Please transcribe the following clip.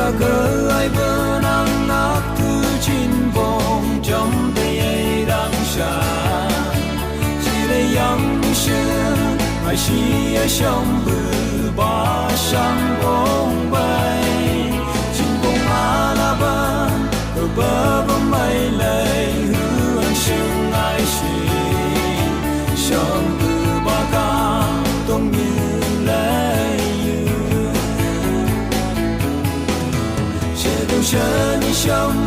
ta cơ ai bơ năng ác thứ chín vòng trong tay ấy đang xa chỉ để yang sương ai chỉ ở trong bự ba sang bóng bay chín vòng ala ban ở bờ bóng mây lầy hương sương ai chỉ trong bự ba ca tung như lệ sẽ đâu chân trong